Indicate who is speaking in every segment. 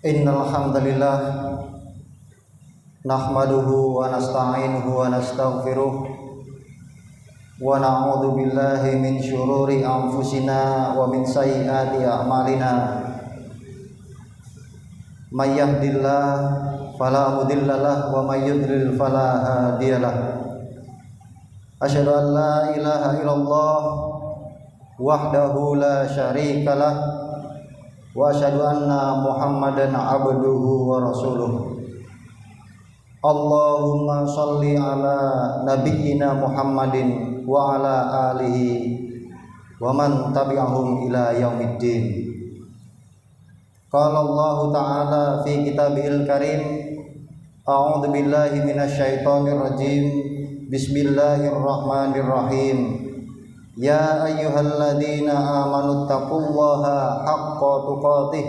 Speaker 1: Innal hamdalillah nahmaduhu wa nasta'inuhu wa nastaghfiruh wa na'udzu billahi min syururi anfusina wa min sayyiati a'malina. May yahdihillahu fala mudhillalah wa may yudlil fala hadiyalah. Asyhadu an la ilaha illallah wahdahu la syarikalah wa asyhadu anna Muhammadan abduhu wa rasuluh. Allahumma shalli ala nabiyyina Muhammadin wa ala alihi wa man tabi'ahum ila yaumiddin. Qala Allah ta'ala fi kitabihil karim, a'udzu billahi minasyaitonir rajim. Bismillahirrahmanirrahim. Ya ayyuhalladzina amanu taqullaha haqqa tuqatih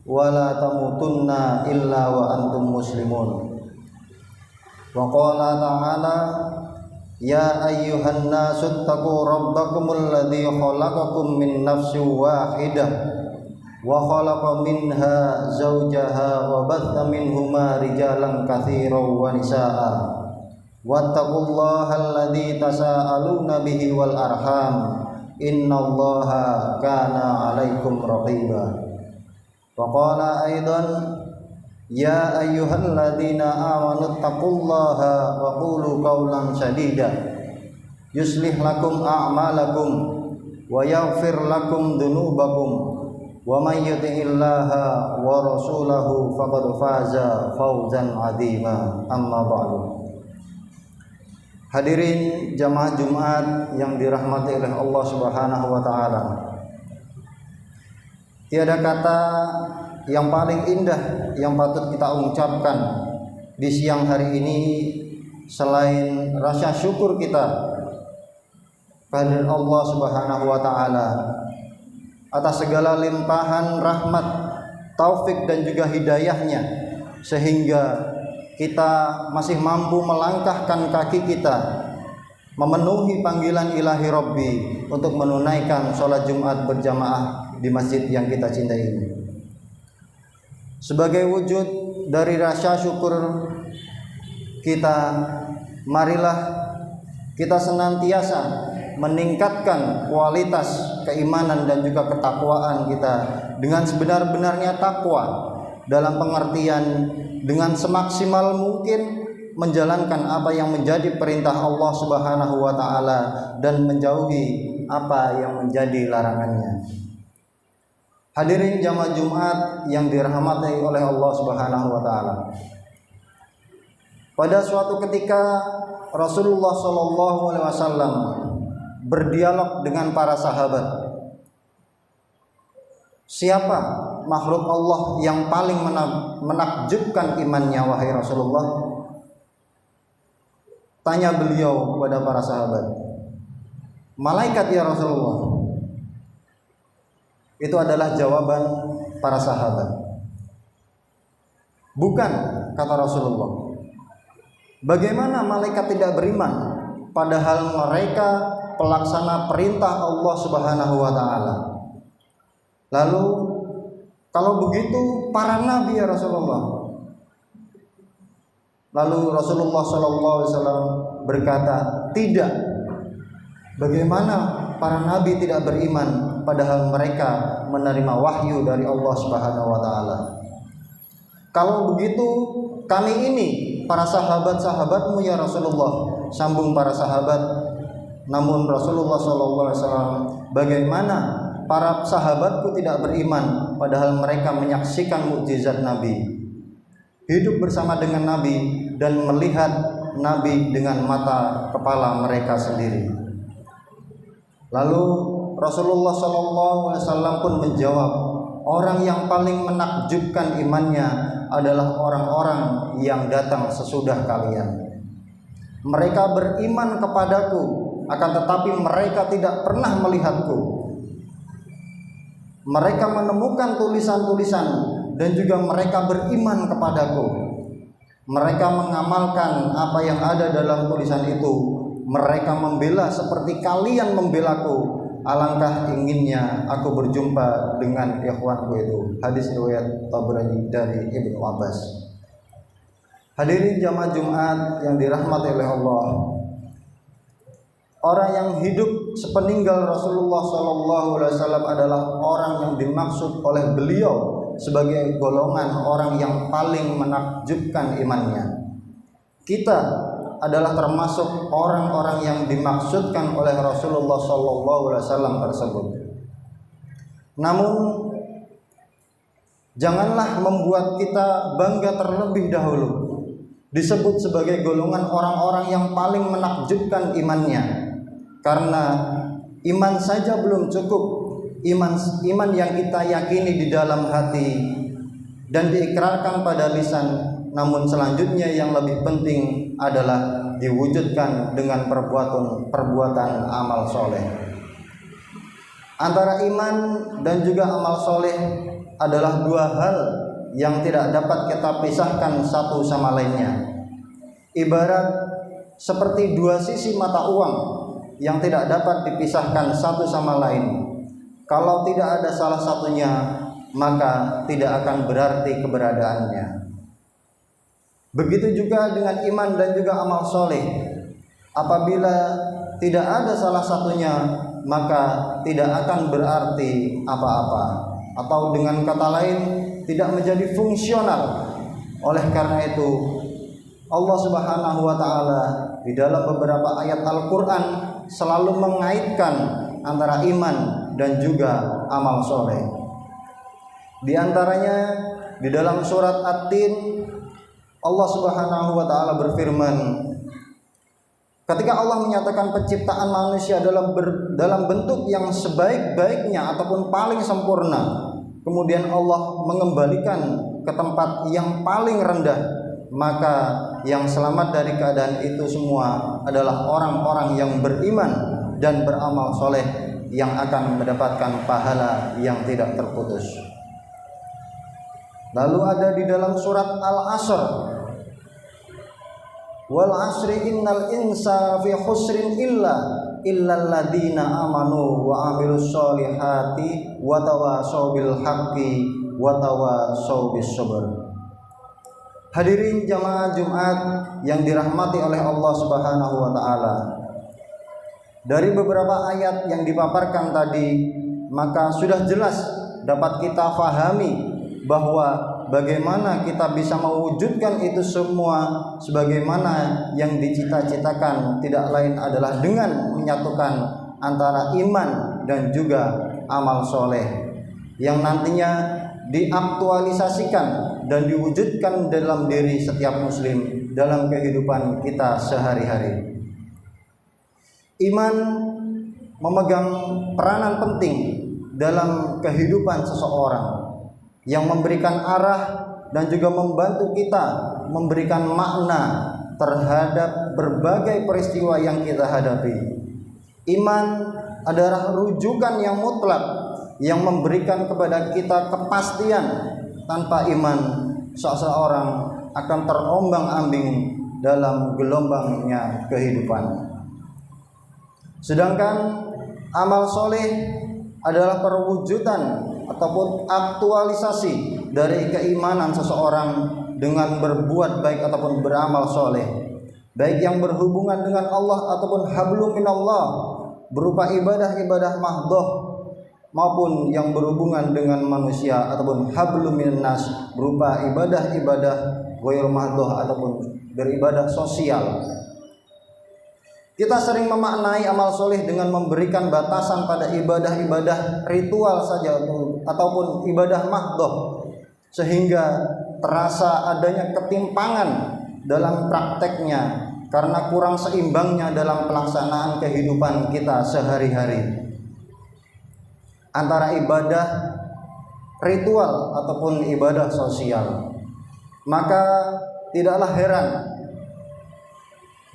Speaker 1: wa la tamutunna illa wa antum muslimun. Wa qala ta'ala ya ayyuhan nasu taqu rabbakumul ladzi khalaqakum min nafsin wahidah wa khalaqa minha zawjaha wa batha minhuma rijalan katsiran wa nisaa'a. Wattaqullaha alladzi tasaaluna bihi wal arham innallaha kana 'alaikum raqiba. Wa qala aidan ya ayyuhalladzina amanu taqullaha wa qulu qawlan sadida yuslih lakum a'malakum wa yaghfir lakum dhunubakum wa may yuti'illaha wa rasulahu faqad faza fawzan 'azima. Amma ba'du. Hadirin jamaah Jumat yang dirahmati oleh Allah Subhanahu wa taala. Tiada kata yang paling indah yang patut kita ucapkan di siang hari ini selain rasa syukur kita kepada Allah Subhanahu wa taala atas segala limpahan rahmat, taufik dan juga hidayahnya, sehingga kita masih mampu melangkahkan kaki kita memenuhi panggilan ilahi Rabbi untuk menunaikan sholat Jumat berjamaah di masjid yang kita cintai ini. Sebagai wujud dari rasa syukur kita, marilah kita senantiasa meningkatkan kualitas keimanan dan juga ketakwaan kita dengan sebenar-benarnya takwa, dalam pengertian dengan semaksimal mungkin menjalankan apa yang menjadi perintah Allah Subhanahu wa taala dan menjauhi apa yang menjadi larangannya. Hadirin jamaah Jumat yang dirahmati oleh Allah Subhanahu wa taala. Pada suatu ketika Rasulullah sallallahu alaihi wasallam berdialog dengan para sahabat. Siapa makhluk Allah yang paling menakjubkan imannya wahai Rasulullah? Tanya beliau kepada para sahabat. Malaikat ya Rasulullah. Itu adalah jawaban para sahabat. Bukan, kata Rasulullah. Bagaimana malaikat tidak beriman padahal mereka pelaksana perintah Allah Subhanahu wa taala? Lalu kalau begitu para nabi ya Rasulullah. Lalu Rasulullah SAW berkata, tidak. Bagaimana para nabi tidak beriman padahal mereka menerima wahyu dari Allah Subhanahu wa taala? Kalau begitu kami ini para sahabat-sahabatmu ya Rasulullah, sambung para sahabat. Namun Rasulullah SAW, bagaimana para sahabatku tidak beriman padahal mereka menyaksikan mukjizat Nabi, hidup bersama dengan Nabi dan melihat Nabi dengan mata kepala mereka sendiri. Lalu Rasulullah SAW pun menjawab, orang yang paling menakjubkan imannya adalah orang-orang yang datang sesudah kalian. Mereka beriman kepadaku, akan tetapi mereka tidak pernah melihatku. Mereka menemukan tulisan-tulisan dan juga mereka beriman kepadaku. Mereka mengamalkan apa yang ada dalam tulisan itu. Mereka membela seperti kalian membelaku, alangkah inginnya aku berjumpa dengan ikhwanku itu. Hadis riwayat Tabrani dari Ibnu Abbas. Hadirin jamaah Jumat yang dirahmati oleh Allah, orang yang hidup sepeninggal Rasulullah SAW adalah orang yang dimaksud oleh beliau sebagai golongan orang yang paling menakjubkan imannya. Kita adalah termasuk orang-orang yang dimaksudkan oleh Rasulullah SAW tersebut. Namun janganlah membuat kita bangga terlebih dahulu disebut sebagai golongan orang-orang yang paling menakjubkan imannya, karena iman saja belum cukup. Iman yang kita yakini di dalam hati dan diikrarkan pada lisan, namun selanjutnya yang lebih penting adalah diwujudkan dengan perbuatan amal soleh. Antara iman dan juga amal soleh adalah dua hal yang tidak dapat kita pisahkan satu sama lainnya. Ibarat seperti dua sisi mata uang yang tidak dapat dipisahkan satu sama lain. Kalau tidak ada salah satunya, maka tidak akan berarti keberadaannya. Begitu juga dengan iman dan juga amal soleh. Apabila tidak ada salah satunya, maka tidak akan berarti apa-apa, atau dengan kata lain tidak menjadi fungsional. Oleh karena itu Allah Subhanahu wa taala di dalam beberapa ayat Al-Qur'an selalu mengaitkan antara iman dan juga amal soleh. Di antaranya di dalam surat At-Tin Allah Subhanahu wa taala berfirman, ketika Allah menyatakan penciptaan manusia dalam bentuk yang sebaik-baiknya ataupun paling sempurna, kemudian Allah mengembalikan ke tempat yang paling rendah, maka yang selamat dari keadaan itu semua adalah orang-orang yang beriman dan beramal soleh yang akan mendapatkan pahala yang tidak terputus. Lalu ada di dalam surat Al-Asr, wal asri innal insana fi khusrin illal ladzina amanu wa amilus solihati wa tawasaw bil haqqi wa tawasaw bis sabr. Hadirin jamaah Jumat yang dirahmati oleh Allah Subhanahu wa taala, dari beberapa ayat yang dipaparkan tadi, maka sudah jelas dapat kita fahami bahwa bagaimana kita bisa mewujudkan itu semua sebagaimana yang dicita-citakan tidak lain adalah dengan menyatukan antara iman dan juga amal soleh yang nantinya diaktualisasikan dan diwujudkan dalam diri setiap muslim dalam kehidupan kita sehari-hari. Iman memegang peranan penting dalam kehidupan seseorang yang memberikan arah dan juga membantu kita memberikan makna terhadap berbagai peristiwa yang kita hadapi. Iman adalah rujukan yang mutlak yang memberikan kepada kita kepastian. Tanpa iman, seseorang akan terombang-ambing dalam gelombangnya kehidupan. Sedangkan amal soleh adalah perwujudan ataupun aktualisasi dari keimanan seseorang dengan berbuat baik ataupun beramal soleh, baik yang berhubungan dengan Allah ataupun hablum minallah berupa ibadah-ibadah mahdoh, maupun yang berhubungan dengan manusia ataupun hablum minannas berupa ibadah-ibadah ghair mahdoh ataupun beribadah sosial. Kita sering memaknai amal soleh dengan memberikan batasan pada ibadah-ibadah ritual saja ataupun ibadah mahdoh, sehingga terasa adanya ketimpangan dalam prakteknya karena kurang seimbangnya dalam pelaksanaan kehidupan kita sehari-hari antara ibadah ritual ataupun ibadah sosial. Maka tidaklah heran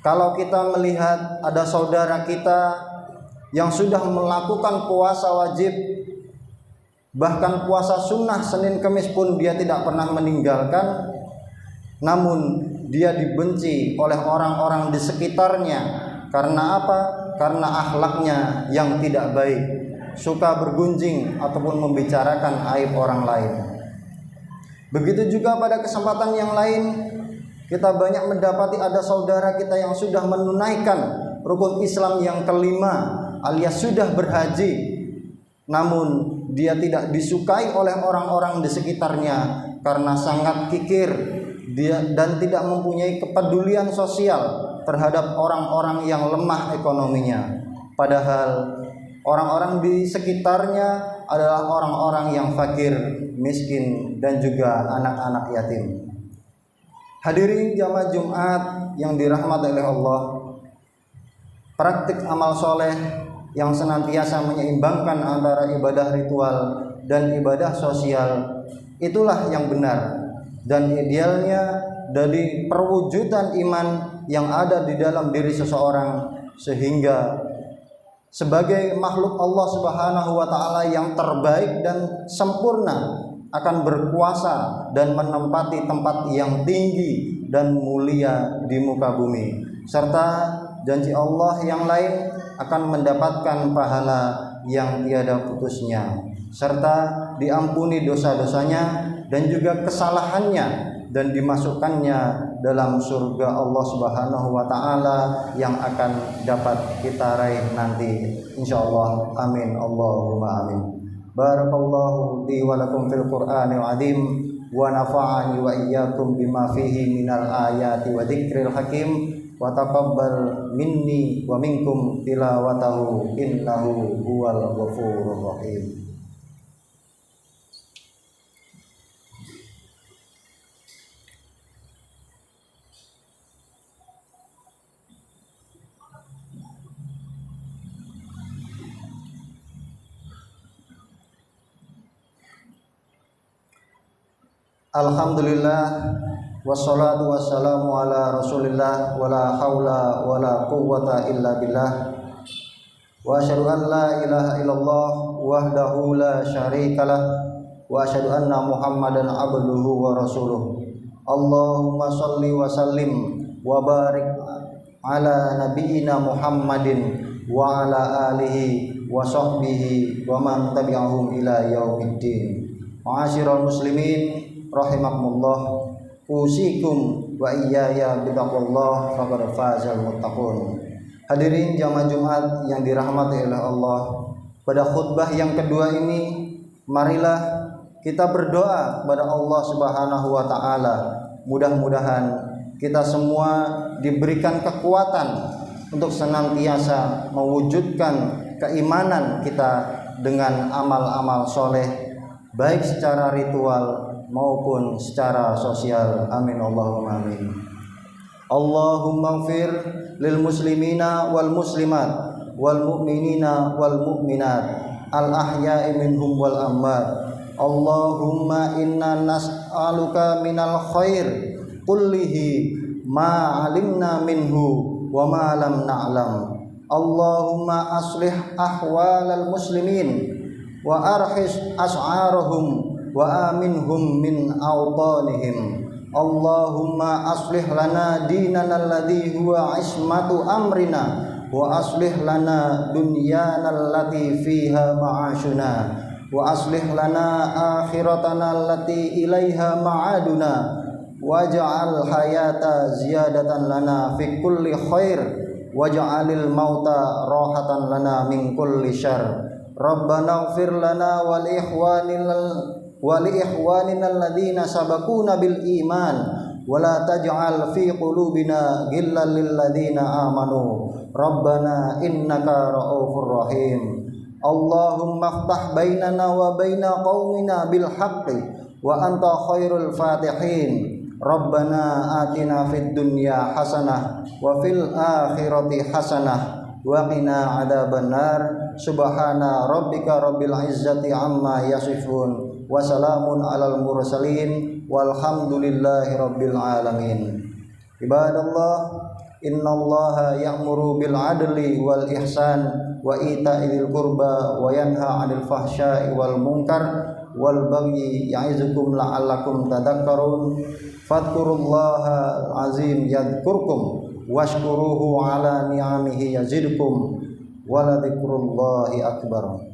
Speaker 1: kalau kita melihat ada saudara kita yang sudah melakukan puasa wajib, bahkan puasa sunnah Senin Kemis pun dia tidak pernah meninggalkan, namun dia dibenci oleh orang-orang di sekitarnya. Karena apa? Karena akhlaknya yang tidak baik. suka bergunjing ataupun membicarakan aib orang lain. Begitu juga pada kesempatan yang lain, kita banyak mendapati ada saudara kita yang sudah menunaikan rukun Islam yang kelima alias sudah berhaji, namun dia tidak disukai oleh orang-orang di sekitarnya karena sangat kikir dan tidak mempunyai kepedulian sosial terhadap orang-orang yang lemah ekonominya. Padahal orang-orang di sekitarnya adalah orang-orang yang fakir, miskin, dan juga anak-anak yatim. Hadirin jamaah Jumat yang dirahmati oleh Allah, praktik amal soleh yang senantiasa menyeimbangkan antara ibadah ritual dan ibadah sosial, itulah yang benar dan idealnya dari perwujudan iman yang ada di dalam diri seseorang, sehingga sebagai makhluk Allah Subhanahu wa taala yang terbaik dan sempurna akan berkuasa dan menempati tempat yang tinggi dan mulia di muka bumi, serta janji Allah yang lain akan mendapatkan pahala yang tiada putusnya, serta diampuni dosa-dosanya dan juga kesalahannya, dan dimasukkannya dalam surga Allah Subhanahu wa taala yang akan dapat kita raih nanti insyaallah. Amin Allahumma amin. Barakallahu li wa lakum fil Qur'anil azim wa nafa'ani wa iyyakum bima fihi minal ayati wa dzikril hakim wa taqabbal minni wa minkum tilawatahu innahu huwal ghafurur rahim. Alhamdulillah wassalatu wassalamu ala rasulillah wala haula wala quwwata illa billah wa asyhadu an la ilaha illallah wahdahu la syarikalah wa asyhadu anna muhammadan abduhu wa rasuluh. Allahumma shalli wa sallim wa barik ala nabiyyina Muhammadin wa ala alihi wa sahbihi wa man tabi'ahum ila yaumiddin. Ma'asyiral muslimin rahimakumullah, usikum wa iyaya bittaqwallah faqad fazal muttaqun. Hadirin jamaah Jumat yang dirahmati oleh Allah, pada khutbah yang kedua ini marilah kita berdoa kepada Allah Subhanahu wa taala. Mudah-mudahan kita semua diberikan kekuatan untuk senantiasa mewujudkan keimanan kita dengan amal-amal soleh, baik secara ritual maupun secara sosial. Amin Allahumma amin. Allahumma ighfir lil muslimina wal muslimat wal mu'minina wal mu'minat al ahya'i minhum wal amwat. Allahumma inna nas'aluka minal khair kullihi ma 'alimna minhu wa ma lam na'lam. Allahumma aslih ahwalal muslimin wa arhis as'arahum wa aminhum min awtanihim. Allahumma aslih lana dinana alladhi huwa ismatu amrina wa aslih lana dunyana allati fiha ma'ashuna wa aslih lana akhiratana allati ilaiha ma'aduna waj'al hayata ziyadatan lana fi kulli khair waj'alil mauta rahatan lana min kulli syarr. Rabbana ighfir lana wa li ikhwanina alladhina sabaquna bil iman wa la taj'al fi qulubina ghillan lil ladzina amanu rabbana innaka ra'ufur rahim. Allahumma iftah bainana wa baina qaumina bil haqqi wa anta khairul fatihin. Rabbana atina fid dunya hasanah wa fil akhirati hasanah wa qina adzabannar. Subhana rabbika rabbil izzati amma yasifun wa salamun alal mursalin walhamdulillahi rabbil alamin. Ibadallah, innallaha ya'muru bil adli wal ihsan wa ita'il qurba wa yanha 'anil fahsya'i wal munkar wal bagyi ya'izukum la'allakum tadhakkarun. Fadhkurullaha azim yadhkurkum washkuruhu ala ni'amihi yazidkum wa la dzikrullahi akbar.